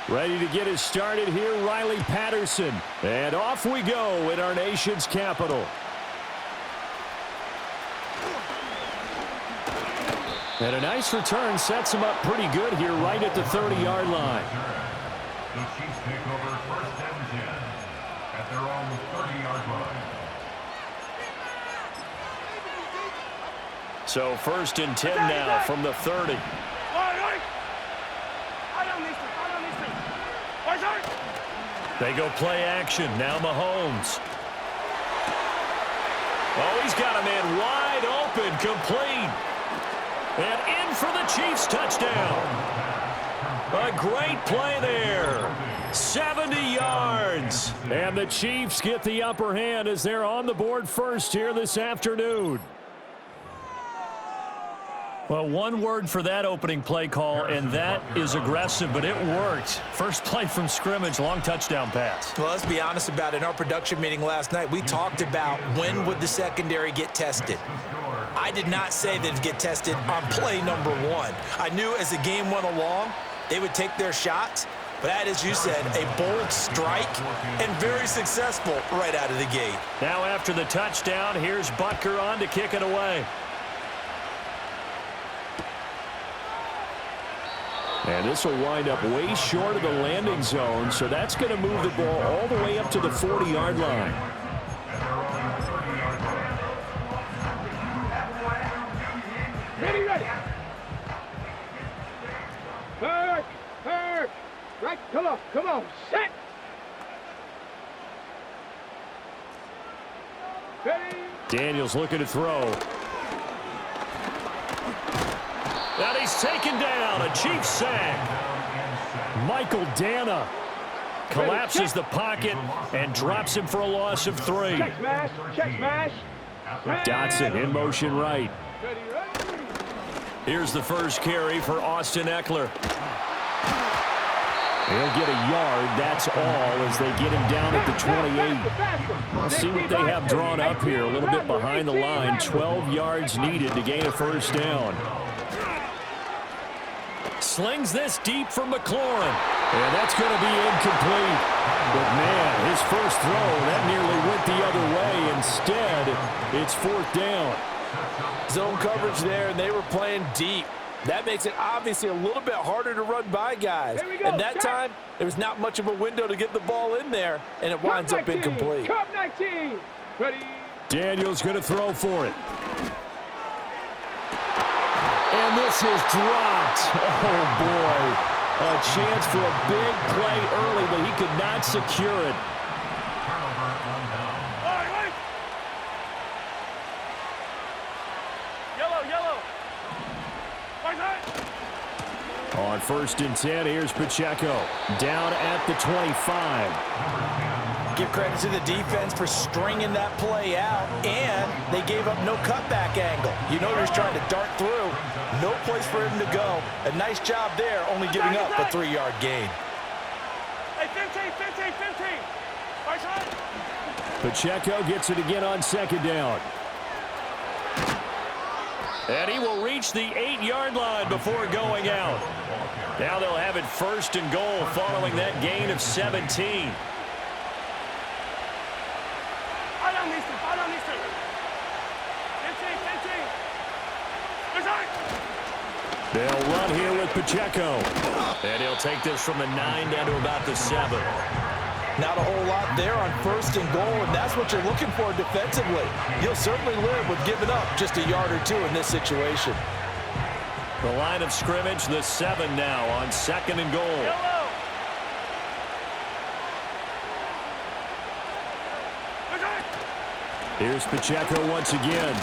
Ready to get us started here, Riley Patterson. And off we go in our nation's capital. And a nice return sets him up pretty good here right at the 30-yard line. The Chiefs take over first and 10 at their own 30-yard line. So first and 10 now from the 30. They go play action. Now Mahomes. Oh, he's got a man wide open, complete. And in for the Chiefs touchdown. A great play there. 70 yards. And the Chiefs get the upper hand as they're on the board first here this afternoon. Well, one word for that opening play call, and that is aggressive, but it worked. First play from scrimmage, long touchdown pass. Well, let's be honest about it. In our production meeting last night, we talked about when would the secondary get tested. I did not say that it'd get tested on play number one. I knew as the game went along, they would take their shots, but that, as you said, a bold strike and very successful right out of the gate. Now after the touchdown, here's Butker on to kick it away. And this will wind up way short of the landing zone, so that's going to move the ball all the way up to the 40-yard line. Ready. Hurt. Right, come on, set. Ready. Daniels looking to throw. And he's taken down, a Chiefs sack. Michael Dana collapses the pocket and drops him for a loss of 3. Check smash. Dotson in motion right. Here's the first carry for Austin Eckler. He'll get a yard, that's all, as they get him down at the 28. Let's see what they have drawn up here, a little bit behind the line. 12 yards needed to gain a first down. Slings this deep for McLaurin. And that's going to be incomplete. But, man, his first throw, that nearly went the other way. Instead, it's 4th down. Zone coverage there, and they were playing deep. That makes it obviously a little bit harder to run by guys. And that time, there was not much of a window to get the ball in there, and it winds up incomplete. Cup 19. Ready. Daniels going to throw for it. And this is dropped. Oh, boy. A chance for a big play early, but he could not secure it. Yellow. On first and 10, here's Pacheco. Down at the 25. Give credit to the defense for stringing that play out, and they gave up no cutback angle. You know he's trying to dart through. No place for him to go. A nice job there, only giving up a 3-yard gain. Hey, 15. Pacheco gets it again on second down. And he will reach the 8-yard line before going out. Now they'll have it first and goal following that gain of 17. They'll run here with Pacheco. And he'll take this from the 9 down to about the 7. Not a whole lot there on first and goal, and that's what you're looking for defensively. You'll certainly live with giving up just a yard or 2 in this situation. The line of scrimmage, the 7 now on second and goal. Here's Pacheco once again.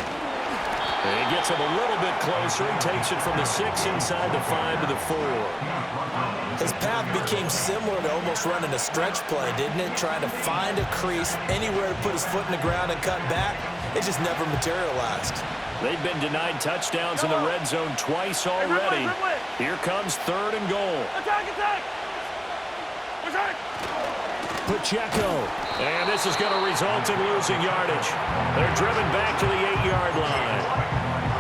And he gets him a little bit closer. He takes it from the 6 inside the 5 to the 4. His path became similar to almost running a stretch play, didn't it? Trying to find a crease, anywhere to put his foot in the ground and cut back. It just never materialized. They've been denied touchdowns in the red zone twice already. Here comes 3rd and goal. Attack! Pacheco. And this is going to result in losing yardage. They're driven back to the 8-yard line.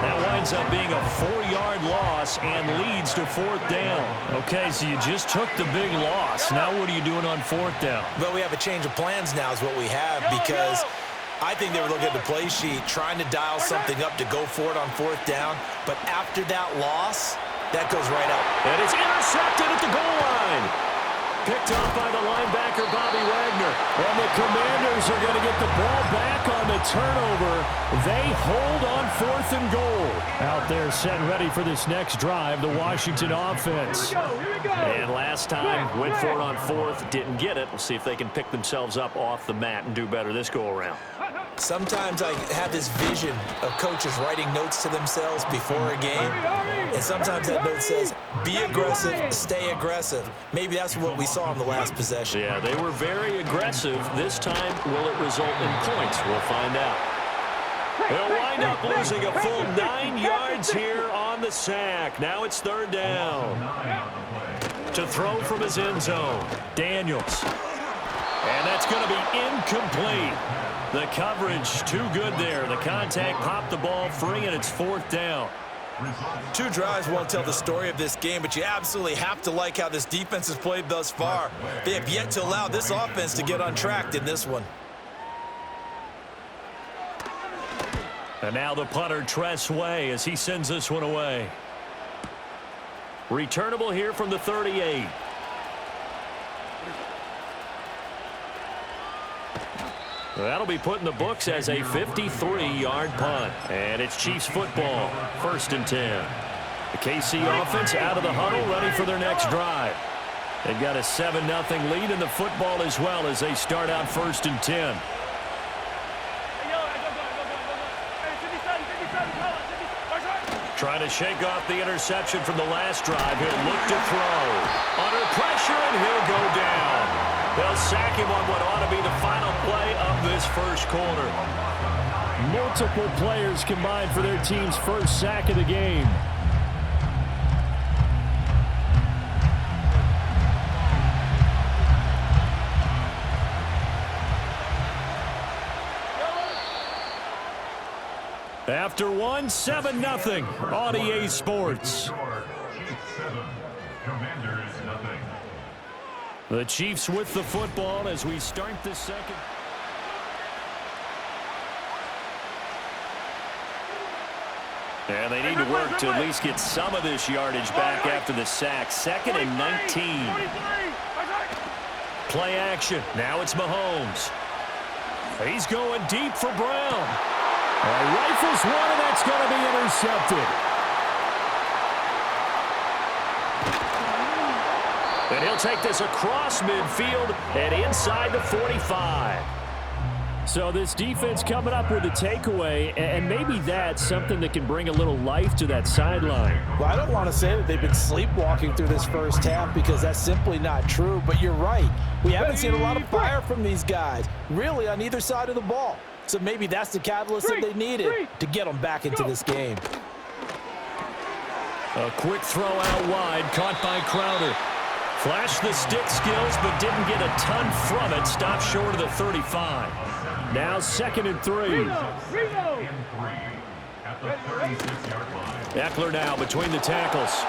That winds up being a 4-yard loss and leads to 4th down. Okay, so you just took the big loss. Now what are you doing on 4th down? But we have a change of plans now is what we have, because I think they were looking at the play sheet, trying to dial something up to go for it on 4th down. But after that loss, that goes right out. And it's intercepted at the goal line. Picked off by the linebacker, Bobby Wagner. And the Commanders are going to get the ball back on the turnover. They hold on 4th and goal. Out there set ready for this next drive, the Washington offense. Here we go. And last time, went for it on 4th, didn't get it. We'll see if they can pick themselves up off the mat and do better this go-around. Sometimes I have this vision of coaches writing notes to themselves before a game, and sometimes that note says, be aggressive, stay aggressive. Maybe that's what we saw in the last possession. Yeah, they were very aggressive. This time, will it result in points? We'll find out. They'll wind up losing a full 9 yards here on the sack. Now it's 3rd down. To throw from his end zone, Daniels. And that's going to be incomplete. The coverage too good there. The contact popped the ball free, and it's 4th down. 2 drives won't tell the story of this game, but you absolutely have to like how this defense has played thus far. They have yet to allow this offense to get untracked in this one. And now the punter, Tress Way, as he sends this one away. Returnable here from the 38. That'll be put in the books as a 53-yard punt. And it's Chiefs football, 1st and 10. The KC offense out of the huddle, ready for their next drive. They've got a 7-0 lead in the football as well as they start out 1st and 10. Trying to shake off the interception from the last drive. He'll look to throw. Under pressure, and he'll go down. They'll sack him on what ought to be the final play of this first quarter. Multiple players combined for their team's first sack of the game. After one, 7-0 on EA Sports. The Chiefs with the football as we start the second. And they need to work to at least get some of this yardage back after the sack. 2nd and 19. Play action. Now it's Mahomes. He's going deep for Brown. Rifles one, and that's going to be intercepted. And he'll take this across midfield and inside the 45. So this defense coming up with a takeaway, and maybe that's something that can bring a little life to that sideline. Well, I don't want to say that they've been sleepwalking through this first half, because that's simply not true. But you're right. We haven't seen a lot of fire from these guys, really, on either side of the ball. So maybe that's the catalyst that they needed to get them back into this game. A quick throw out wide, caught by Crowder. Flashed the stick skills, but didn't get a ton from it. Stopped short of the 35. Now 2nd and 3. Eckler now between the tackles.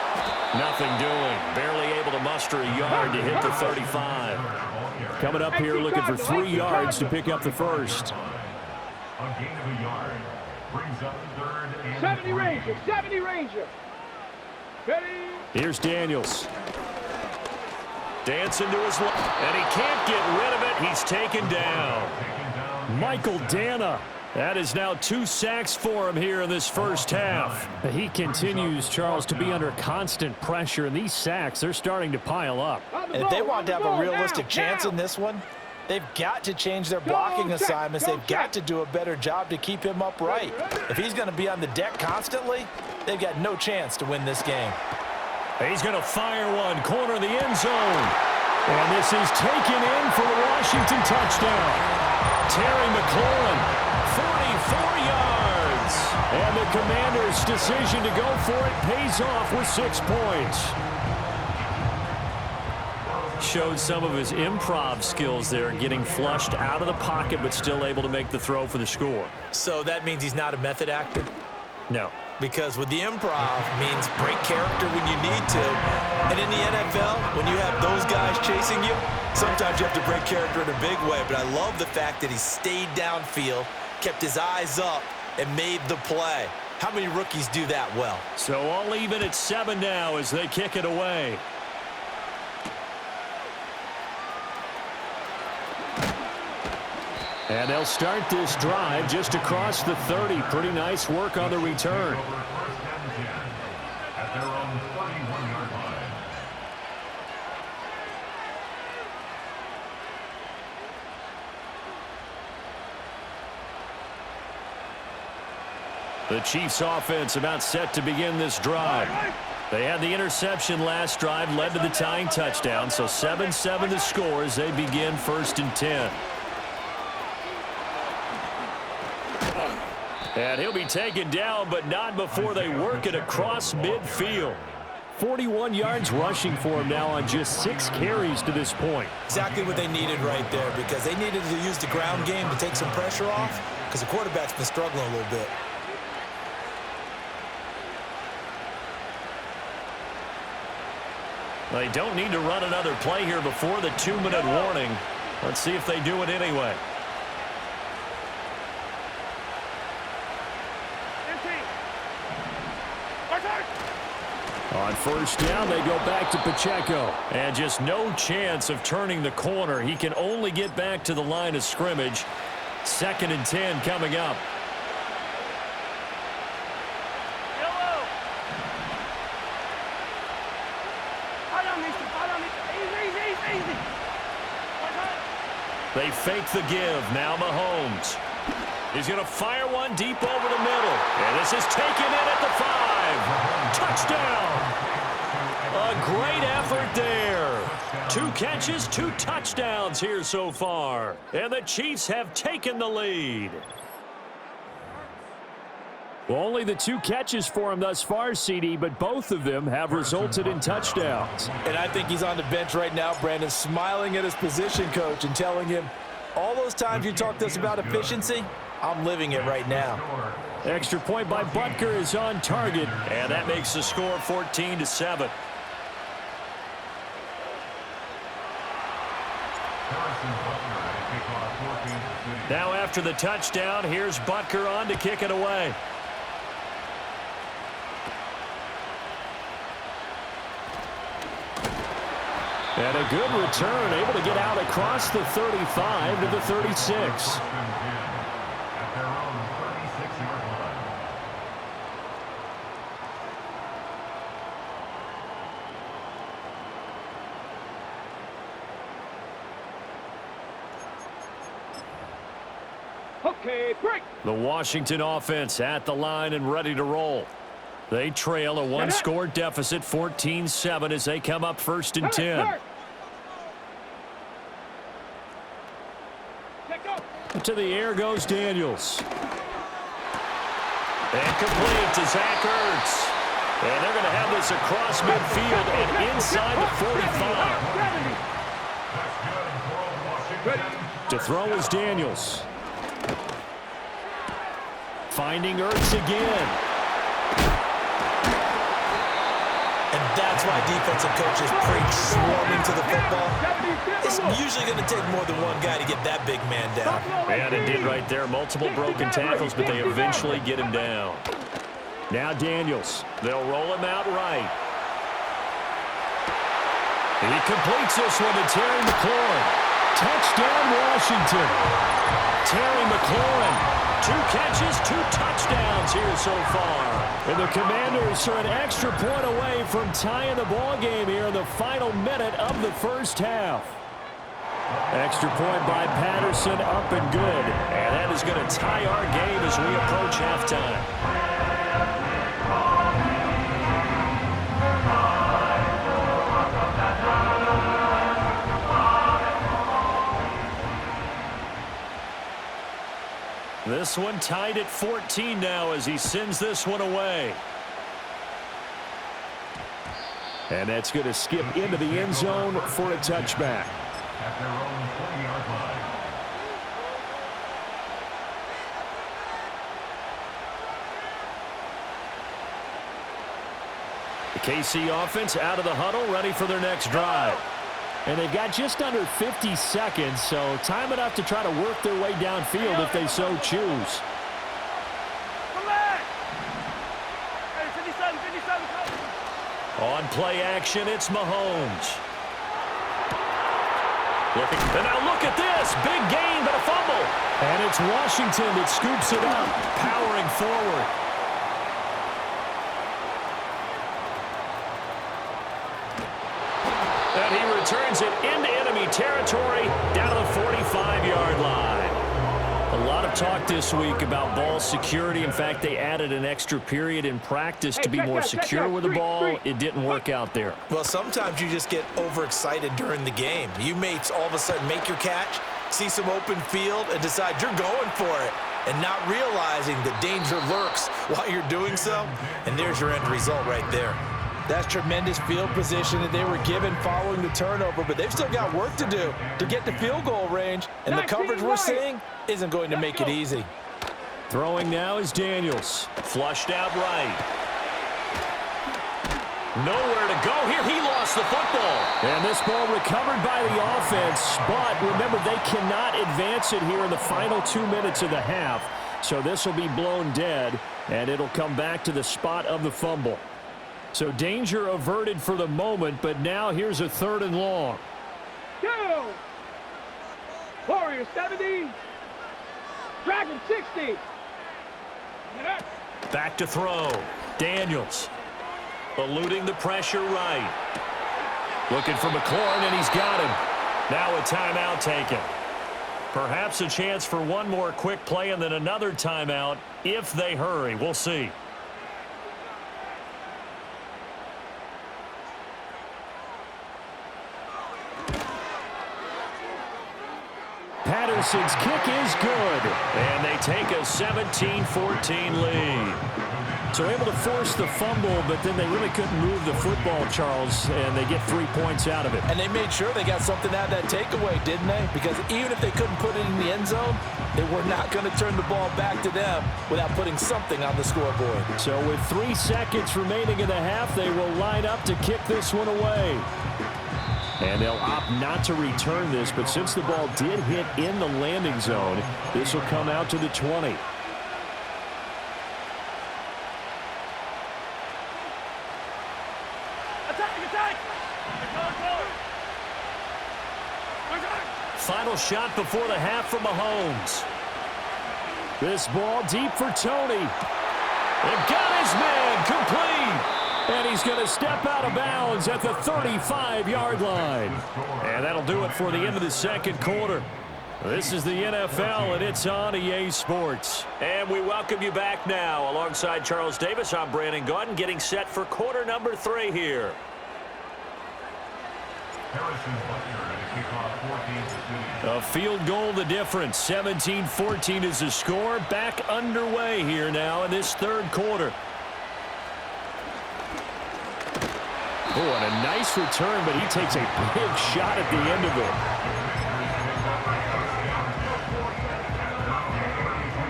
Nothing doing. Barely able to muster a yard to hit the 35. Coming up here looking for 3 yards to pick up the first. A gain of a yard brings up 3rd and 70 Ranger, 70 Ranger. Ready? Here's Daniels. Dancing to his left, and he can't get rid of it. He's taken down. Michael Dana. That is now 2 sacks for him here in this first half. He continues, Charles, to be under constant pressure, and these sacks, they're starting to pile up. And if they want to have a realistic chance in this one, they've got to change their blocking assignments. They've got to do a better job to keep him upright. If he's going to be on the deck constantly, they've got no chance to win this game. He's going to fire one, corner of the end zone. And this is taken in for the Washington touchdown. Terry McLaurin, 44 yards. And the Commanders' decision to go for it pays off with 6 points. Showed some of his improv skills there, getting flushed out of the pocket, but still able to make the throw for the score. So that means he's not a method actor? No. because with the improv means break character when you need to. And in the NFL, when you have those guys chasing you, sometimes you have to break character in a big way. But I love the fact that he stayed downfield, kept his eyes up, and made the play. How many rookies do that well? So all even at 7 now as they kick it away. And they'll start this drive just across the 30. Pretty nice work on the return. At their own 31-yard line. The Chiefs offense about set to begin this drive. They had the interception last drive, led to the tying touchdown. So 7-7 the score as they begin 1st and 10. And he'll be taken down, but not before they work it across midfield. 41 yards rushing for him now on just 6 carries to this point. Exactly what they needed right there, because they needed to use the ground game to take some pressure off, because the quarterback's been struggling a little bit. They don't need to run another play here before the 2-minute warning. Let's see if they do it anyway. On 1st down, they go back to Pacheco. And just no chance of turning the corner. He can only get back to the line of scrimmage. 2nd and 10 coming up. They fake the give. Now Mahomes. He's going to fire one deep over the middle. And this is taken in at the 5. Touchdown. A great effort there. 2 catches, 2 touchdowns here so far. And the Chiefs have taken the lead. Well, only the 2 catches for him thus far, CD, but both of them have resulted in touchdowns. And I think he's on the bench right now, Brandon, smiling at his position coach and telling him, all those times you talked to us about efficiency, I'm living it right now. Extra point by Butker is on target, and that makes the score 14-7. Now after the touchdown, here's Butker on to kick it away. And a good return, able to get out across the 35 to the 36. Okay, break. The Washington offense at the line and ready to roll. They trail a 1-score deficit, 14-7, as they come up 1st and 10. To the air goes Daniels. And complete to Zach Ertz. And they're going to have this across midfield and inside the 45. To throw is Daniels. Finding Ertz again. And that's why defensive coaches preach swarming to the football. It's usually going to take more than one guy to get that big man down. And it did right there. Multiple broken tackles, but they eventually get him down. Now Daniels. They'll roll him out right. He completes this one to Terry McLaurin. Touchdown, Washington. Terry McLaurin. 2 catches, 2 touchdowns here so far. And the Commanders are an extra point away from tying the ball game here in the final minute of the 1st half. Extra point by Patterson, up and good. And that is going to tie our game as we approach halftime. This one tied at 14 now as he sends this one away. And that's going to skip into the end zone for a touchback. At their own 40-yard line. KC offense out of the huddle, ready for their next drive. And they've got just under 50 seconds, so time enough to try to work their way downfield if they so choose. On play action, it's Mahomes. And now look at this. Big gain, but a fumble. And it's Washington that scoops it up, powering forward. And he returns it into enemy territory down to the 45-yard line. A lot of talk this week about ball security. In fact, they added an extra period in practice to be more secure with the ball. It didn't work out there. Well, sometimes you just get overexcited during the game. You may all of a sudden make your catch, see some open field, and decide you're going for it, and not realizing the danger lurks while you're doing so. And there's your end result right there. That's tremendous field position that they were given following the turnover, but they've still got work to do to get to field goal range, and the coverage we're seeing isn't going to make it easy. Throwing now is Daniels. Flushed out right. Nowhere to go here. He lost the football. And this ball recovered by the offense, but remember, they cannot advance it here in the final 2 minutes of the half, so this will be blown dead, and it'll come back to the spot of the fumble. So danger averted for the moment, but now here's a 3rd and long. Go! Warriors 70. Dragon 60. Back to throw. Daniels. Eluding the pressure right. Looking for McLaurin, and he's got him. Now a timeout taken. Perhaps a chance for one more quick play and then another timeout if they hurry. We'll see. Patterson's kick is good, and they take a 17-14 lead. So able to force the fumble, but then they really couldn't move the football, Charles, and they get 3 points out of it. And they made sure they got something out of that takeaway, didn't they? Because even if they couldn't put it in the end zone, they were not going to turn the ball back to them without putting something on the scoreboard. So with 3 seconds remaining in the half, they will line up to kick this one away. And they'll opt not to return this, but since the ball did hit in the landing zone, this will come out to the 20. Final shot before the half from Mahomes. This ball deep for Tony. And got his man complete. And he's going to step out of bounds at the 35-yard line. And that'll do it for the end of the second quarter. This is the NFL, and it's on EA Sports. And we welcome you back now. Alongside Charles Davis, I'm Brandon Gaudin, getting set for quarter number 3 here. A field goal the difference. 17-14 is the score. Back underway here now in this third quarter. Oh, and a nice return, but he takes a big shot at the end of it.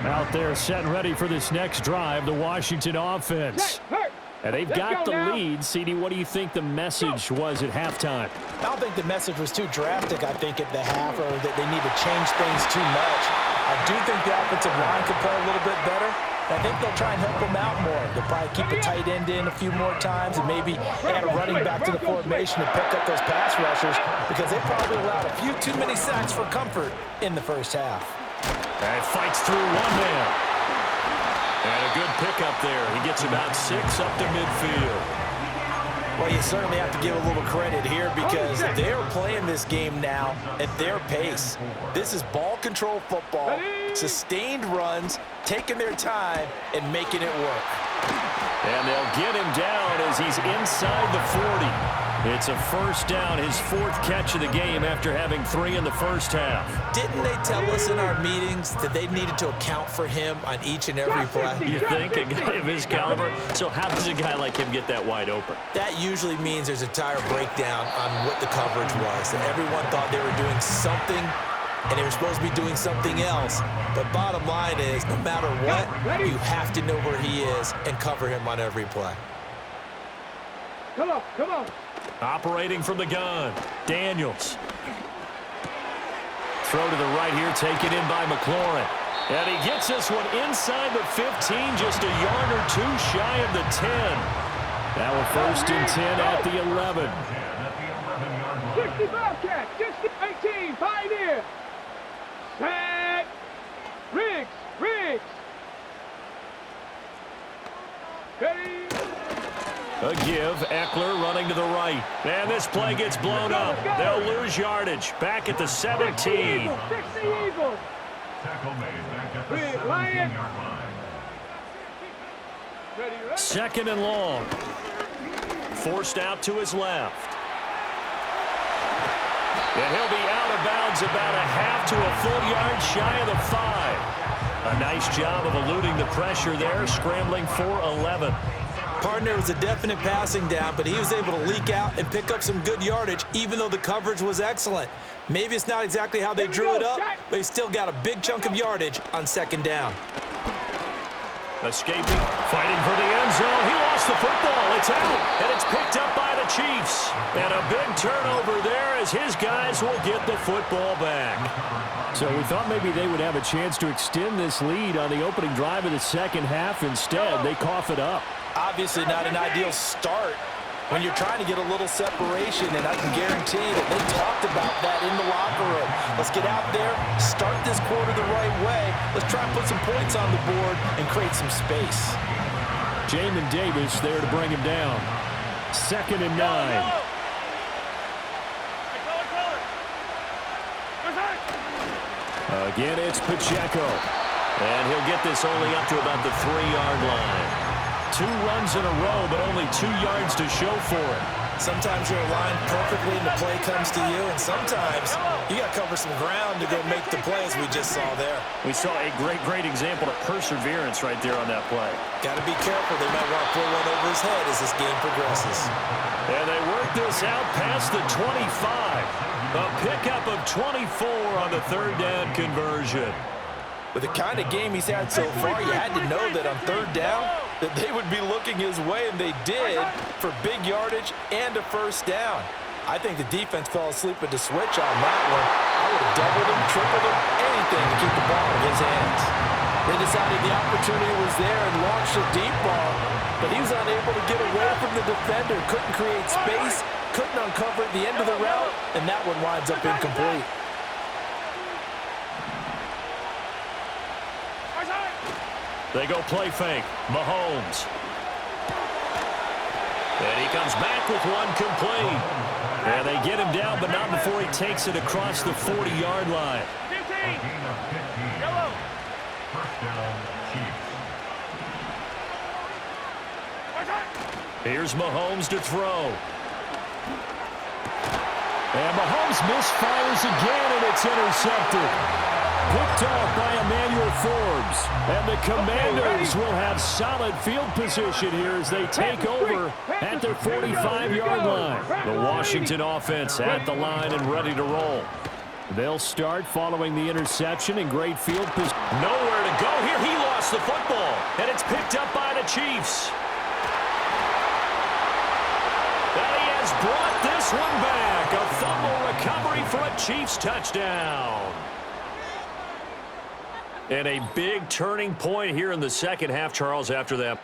Out there set and ready for this next drive, the Washington offense. And they've got the lead. CD, what do you think the message was at halftime? I don't think the message was too drastic, I think, at the half, or that they need to change things too much. I do think the offensive line could play a little bit better. I think they'll try and help them out more. They'll probably keep a tight end in a few more times and maybe add a running back to the formation to pick up those pass rushers, because they probably allowed a few too many sacks for comfort in the first half. And fights through one man. And a good pickup there. He gets about 6 up to midfield. Well, you certainly have to give a little credit here, because they are playing this game now at their pace. This is ball control football, sustained runs, taking their time, and making it work. And they'll get him down as he's inside the 40. It's a first down, his 4th catch of the game after having 3 in the first half. Didn't they tell us in our meetings that they needed to account for him on each and every play? You think? A guy of his caliber? So how does a guy like him get that wide open? That usually means there's a entire breakdown on what the coverage was. And everyone thought they were doing something, and they were supposed to be doing something else. But bottom line is, no matter what, you have to know where he is and cover him on every play. Come on, come on. Operating from the gun, Daniels. Throw to the right here, taken in by McLaurin. And he gets this one inside the 15, just a yard or two shy of the 10. Now a 1st and 10 at the 11. 60 Bobcat, 60, 18, Pioneer. Set. Riggs. Ready. A give, Eckler running to the right. And this play gets blown up. They'll lose yardage. Back at the 17. 60 Eagles. Tackle made back at the Red 17-yard Lion. line. Ready. 2nd and long. Forced out to his left. And he'll be out of bounds about a half to a full yard shy of the 5. A nice job of eluding the pressure there, scrambling for 11. Partner was a definite passing down, but he was able to leak out and pick up some good yardage, even though the coverage was excellent. Maybe it's not exactly how they drew it up, but he still got a big chunk of yardage on 2nd down. Escaping, fighting for the end zone. He lost the football. It's out, and it's picked up by the Chiefs. And a big turnover there as his guys will get the football back. So we thought maybe they would have a chance to extend this lead on the opening drive of the 2nd half. Instead, they cough it up. Obviously not an ideal start when you're trying to get a little separation, and I can guarantee that they talked about that in the locker room. Let's get out there, start this quarter the right way. Let's try and put some points on the board and create some space. Jamin Davis there to bring him down. 2nd and 9. Again, it's Pacheco. And he'll get this only up to about the 3-yard line. 2 runs in a row, but only 2 yards to show for it. Sometimes you're aligned perfectly and the play comes to you, and sometimes you got to cover some ground to go make the play, as we just saw there. We saw a great example of perseverance right there on that play. Got to be careful. They might want to pull one over his head as this game progresses. And they work this out past the 25. A pickup of 24 on the 3rd down conversion. With the kind of game he's had so far, you had to know that on 3rd down that they would be looking his way, and they did, for big yardage and a 1st down. I think the defense fell asleep at the switch on that one. I would have doubled him, tripled him, anything to keep the ball in his hands. They decided the opportunity was there and launched a deep ball, but he was unable to get away from the defender, couldn't create space, couldn't uncover at the end of the route, and that one winds up incomplete. They go play fake. Mahomes. And he comes back with one complete. And they get him down, but not before he takes it across the 40-yard line. 15. Yellow. 1st down, Chiefs. Here's Mahomes to throw. And Mahomes misfires again, and it's intercepted. Picked off by Emmanuel Forbes. And the Commanders will have solid field position here as they take over at their 45-yard line. The Washington offense at the line and ready to roll. They'll start following the interception in great field position. Nowhere to go here. He lost the football, and it's picked up by the Chiefs. And he has brought this one back. A fumble recovery for a Chiefs touchdown. And a big turning point here in the 2nd half, Charles, after that.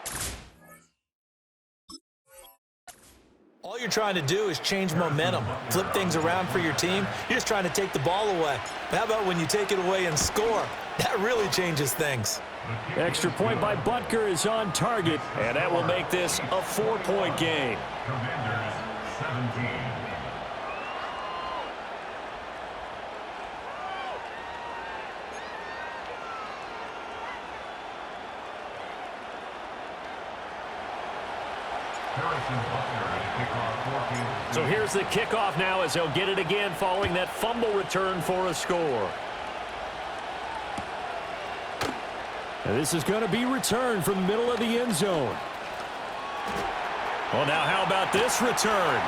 All you're trying to do is change momentum, flip things around for your team. You're just trying to take the ball away. But how about when you take it away and score? That really changes things. Extra point by Butker is on target, and that will make this a 4-point game. Commanders 17. So here's the kickoff now as they'll get it again following that fumble return for a score. And this is going to be returned from the middle of the end zone. Well, now how about this return?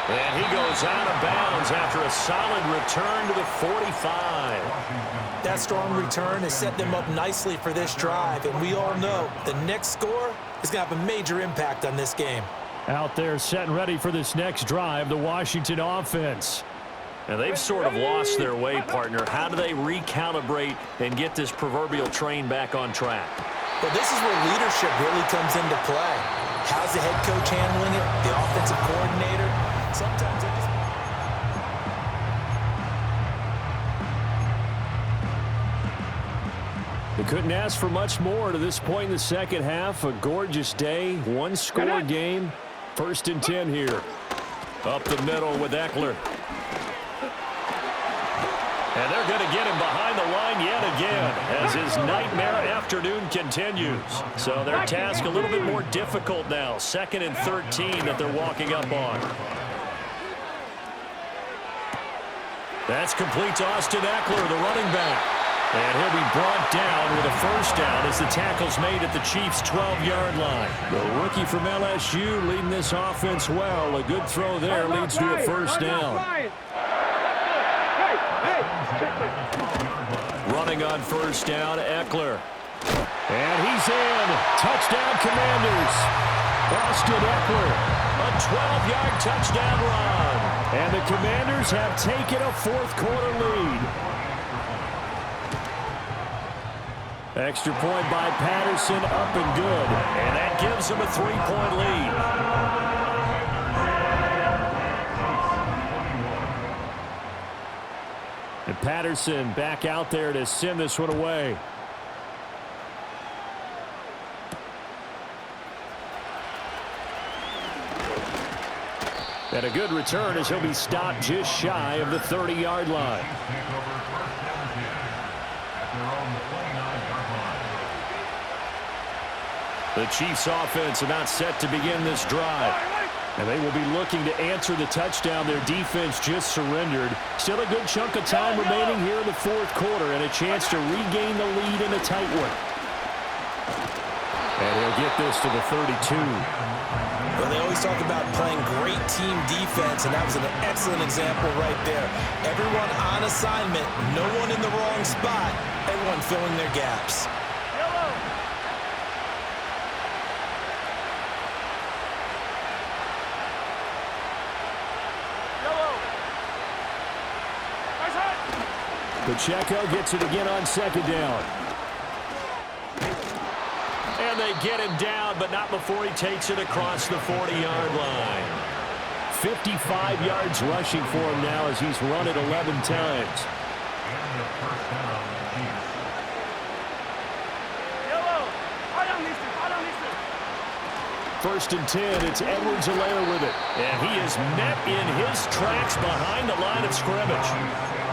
And he goes out of bounds after a solid return to the 45. That strong return has set them up nicely for this drive, and we all know the next score is going to have a major impact on this game. Out there set and ready for this next drive, the Washington offense. And they've sort of lost their way, partner. How do they recalibrate and get this proverbial train back on track? Well, this is where leadership really comes into play. How's the head coach handling it? The offensive coordinator? Sometimes it just... They couldn't ask for much more to this point in the second half. A gorgeous day, one-score game. 1st and 10 here. Up the middle with Eckler. And they're going to get him behind the line yet again as his nightmare afternoon continues. So their task a little bit more difficult now. 2nd and 13 that they're walking up on. That's complete to Austin Eckler, the running back. And he'll be brought down with a 1st down as the tackle's made at the Chiefs' 12-yard line. The rookie from LSU leading this offense well. A good throw there leads to a 1st down. Running on 1st down, Eckler. And he's in. Touchdown, Commanders. Austin Eckler, a 12-yard touchdown run. And the Commanders have taken a 4th-quarter lead. Extra point by Patterson, up and good. And that gives them a 3-point lead. And Patterson back out there to send this one away. And a good return as he'll be stopped just shy of the 30-yard line. The Chiefs offense about set to begin this drive. And they will be looking to answer the touchdown their defense just surrendered. Still a good chunk of time remaining here in the 4th quarter and a chance to regain the lead in a tight one. And he'll get this to the 32. Well, they always talk about playing great team defense, and that was an excellent example right there. Everyone on assignment, no one in the wrong spot, everyone filling their gaps. Pacheco gets it again on 2nd down. And they get him down, but not before he takes it across the 40-yard line. 55 yards rushing for him now as he's run it 11 times. First and 10, it's Edwards-Helaire with it. And he is met in his tracks behind the line of scrimmage.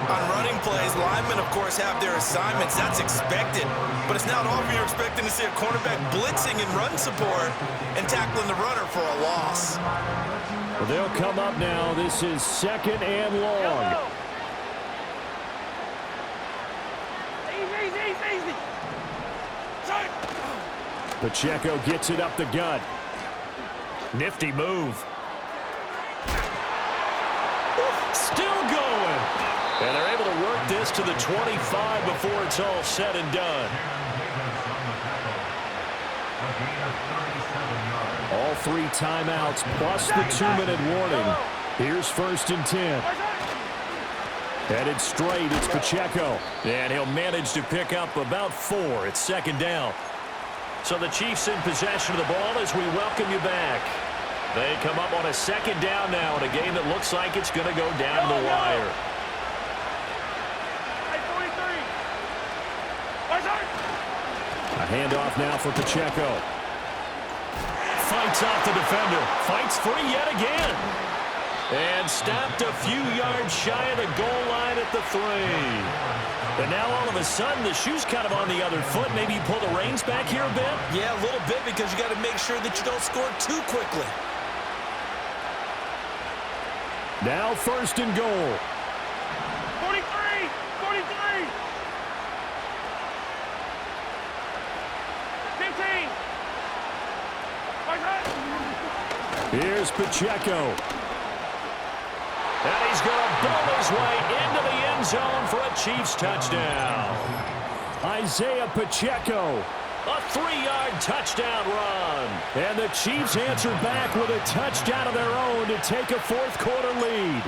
On running plays, linemen, of course, have their assignments. That's expected. But it's not often you're expecting to see a cornerback blitzing in run support and tackling the runner for a loss. Well, they'll come up now. This is 2nd and long. Easy. Pacheco gets it up the gut. Nifty move. Still going. And they're able to work this to the 25 before it's all said and done. All 3 timeouts plus the 2-minute warning. Here's 1st and 10. Headed straight, it's Pacheco. And he'll manage to pick up about 4. It's 2nd down. So the Chiefs in possession of the ball as we welcome you back. They come up on a 2nd down now in a game that looks like it's going to go down the wire. A handoff now for Pacheco. Fights off the defender. Fights free yet again. And stopped a few yards shy of the goal line at the 3. But now all of a sudden the shoe's kind of on the other foot. Maybe you pull the reins back here a bit? Yeah, a little bit because you got to make sure that you don't score too quickly. Now 1st and goal. 43. Here's Pacheco. And he's going to bowl his way into the end zone for a Chiefs touchdown. Isaiah Pacheco A 3-yard touchdown run. And the Chiefs answered back with a touchdown of their own to take a fourth-quarter lead.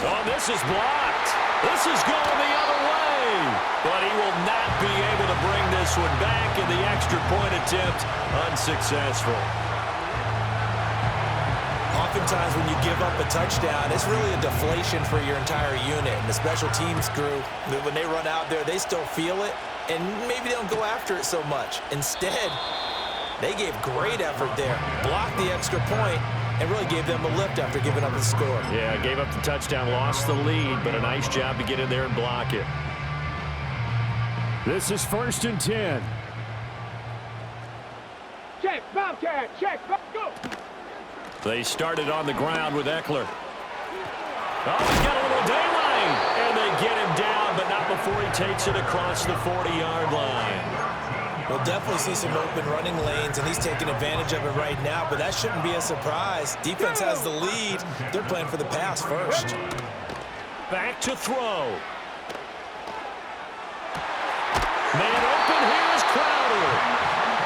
Oh, this is blocked. This is going the other way. But he will not be able to bring this one back, in the extra point attempt unsuccessful. Oftentimes when you give up a touchdown, it's really a deflation for your entire unit. And the special teams crew, when they run out there, they still feel it, and maybe they don't go after it so much. Instead, they gave great effort there, blocked the extra point, and really gave them a lift after giving up the score. Yeah, gave up the touchdown, lost the lead, but a nice job to get in there and block it. This is 1st and 10. Check, Bobcat, check, go. They started on the ground with Eckler. Oh, he's got a little daylight. And they get him down, but not before he takes it across the 40-yard line. We'll definitely see some open running lanes, and he's taking advantage of it right now, but that shouldn't be a surprise. Defense has the lead. They're playing for the pass first. Back to throw. Man open, here's Crowder.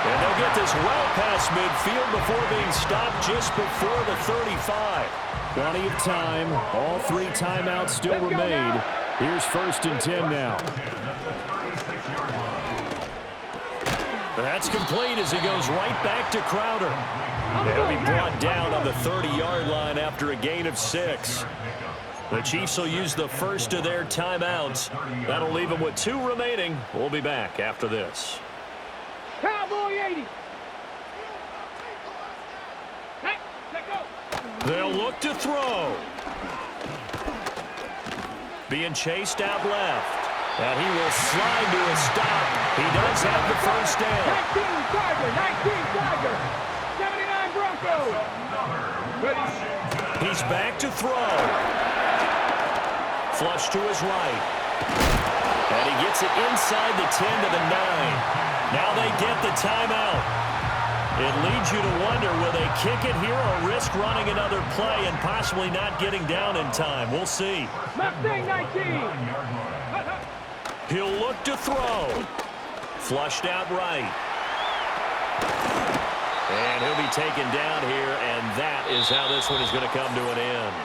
And they'll get this well past midfield before being stopped just before the 35. Plenty of time. All 3 timeouts still remain. Here's 1st and 10 now. That's complete as he goes right back to Crowder. He'll be brought down on the 30-yard line after a gain of 6. The Chiefs will use the first of their timeouts. That'll leave them with 2 remaining. We'll be back after this. Cowboy 80. Hey, let go. They'll look to throw. Being chased out left. And he will slide to a stop. He does have the first down. 19 Tiger, 19 Tiger. 79 Broncos. He's back to throw. Flush to his right. And he gets it inside the 10 to the 9. Now they get the timeout. It leads you to wonder, will they kick it here or risk running another play and possibly not getting down in time? We'll see. Mustang 19. He'll look to throw. Flushed out right. And he'll be taken down here, and that is how this one is going to come to an end.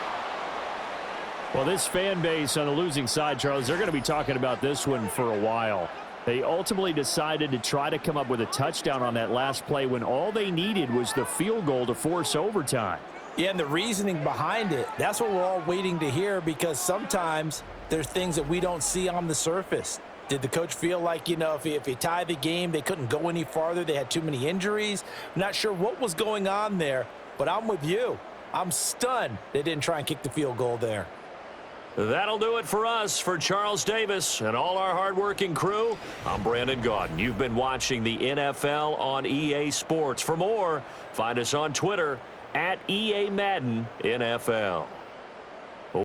Well, this fan base on the losing side, Charles, they're going to be talking about this one for a while. They ultimately decided to try to come up with a touchdown on that last play when all they needed was the field goal to force overtime. Yeah, and the reasoning behind it, that's what we're all waiting to hear, because sometimes there's things that we don't see on the surface. Did the coach feel like, you know, if he tied the game, they couldn't go any farther, they had too many injuries? I'm not sure what was going on there, but I'm with you. I'm stunned they didn't try and kick the field goal there. That'll do it for us. For Charles Davis and all our hardworking crew, I'm Brandon Gaudin. You've been watching the NFL on EA Sports. For more, find us on Twitter @EA Madden NFL.